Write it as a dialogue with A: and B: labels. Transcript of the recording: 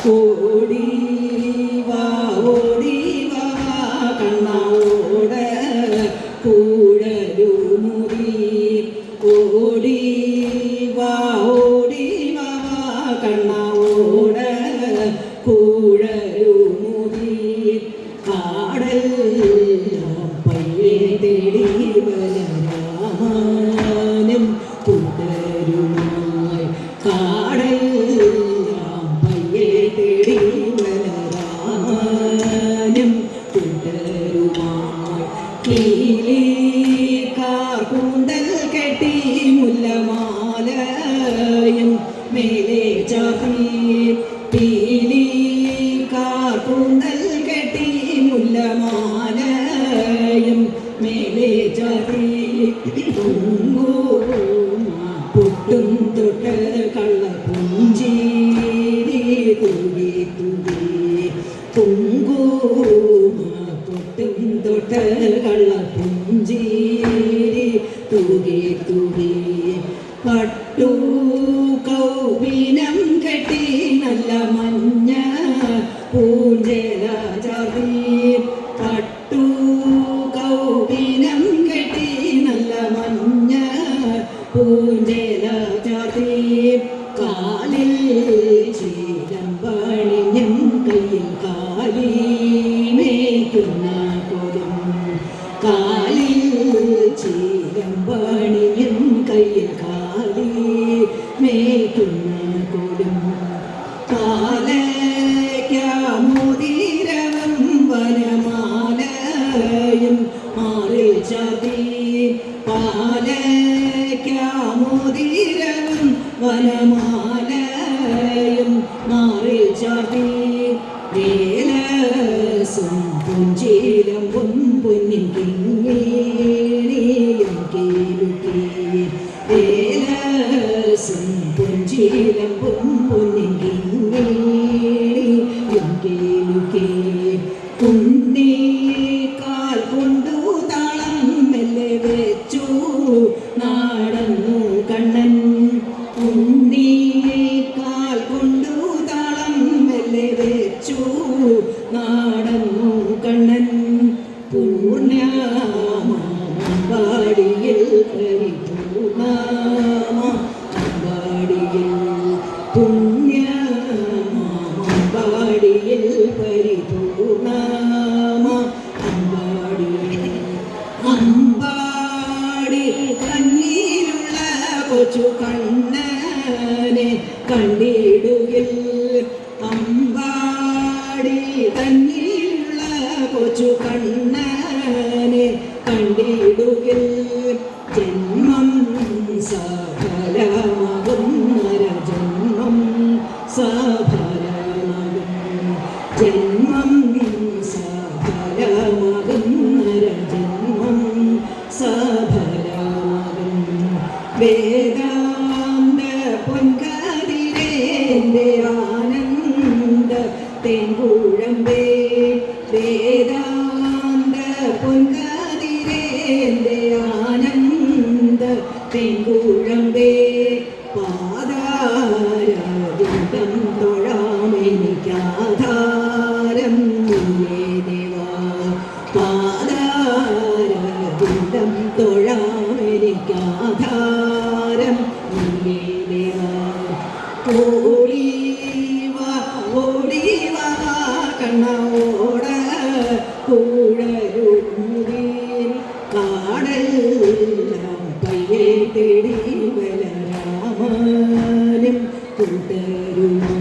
A: ഓടിവാ ഓടിവാ കണ്ണോട കൂഴലുമുറി ഓടിവാ ഓടിവാ കണ്ണോട കൂഴലുമുറി കാടൽ പയ്യെ തേടി വരാനും തുടരുമായി കാടൽ പയ്യെ തേടി വരാനും തുടരുമായി കീലിക്കാർ കൂന്തൽ കെട്ടി മുല്ലമാലയും മേലെ ചാത്തി പീലിക്കാർ കൂന്തൽ കെട്ടി മുല്ലമാലയും മേലെ ചാത്തി പൊട്ടും തൊട്ട് കള്ളപ്പുഞ്ചീരി തുകി തുകി പൊട്ടും തൊട്ട് കള്ളപ്പുഞ്ചീരി തുകി തുകി പട്ടു കൗപിനം കെട്ടി നല്ല മഞ്ഞ പൂഞ്ചേല ചാതി പട്ടു കൗപിനം കെട്ടി നല്ല മഞ്ഞ പൂഞ്ചേല ചാതി കാലിൽ ചീരമ്പണിഞ്ഞും കയ്യിൽ കാലി മേയ്ക്കുന്ന കൊലും കാലിൽ ചീരമ്പണിഞ്ഞും കയ്യിൽ കാലി മേയ്ക്കുന്ന കൊലും പാലയ്ക്കാമോതിരവും വനമാലയും മാറിൽ ചാതി പാലയ്ക്കാമോതിരവും വനമാലയും മാറിൽ ചാതി വേലസും പുഞ്ചിരമ്പും പൊന്നിൻ കിങ്ങിണിയും കീലുക്കി വേലസും പുഞ്ചിരമ്പും പൊന്നിൻ കിങ്ങിണിയും കീലുക്കി കുന്നിക്കാൽ കൊണ്ടു താളം മെല്ലെ വെച്ചു നടന്നു കണ്ണൻ കുന്നിക്കാൽ കൊണ്ടു താളം മെല്ലെ വെച്ചു നടന്നു കണ്ണൻ പൂർണ്ണമാടിയിൽ പരിപൂർണമാടിയിൽ പുണ്യമാടിയിൽ പരിപൂർണമാടിയിൽ അമ്പാടി കണ്ണീരുള്ള കൊച്ചു കണ്ണനെ കണ്ടിടുകിൽ അമ്പാടി കണ്ണീരുള്ള കൊച്ചു കണ്ണനെ കണ്ടിടുകിൽ ജന്മം സഫലമാകും നരജന്മം സഫലമാകും ജന്മം സഫലമാകും നരജന്മം സഫലമാകും വേദാന്ത പൊൻകതിരേ എൻ്റെ ആനന്ദ തേങ്കുഴമ്പേ വേദാന്ത പൊൻകതിരേ എൻ്റെ ആനന്ദ തേങ്കുഴമ്പേ പാദാരവിന്ദം തൊഴാമെനിക്കാധാരം നീയേ ദേവാ പാദാരവിന്ദം തൊഴാമെനിക്കാധാരം നീയേ ദേവാ ഓടിവാ ഓടിവാ കണ്ണോട കൂഴലുമുറി കാടെല്ലാം പയ്യെ തേടി വലരാമാനും കൂട്ടരുമാ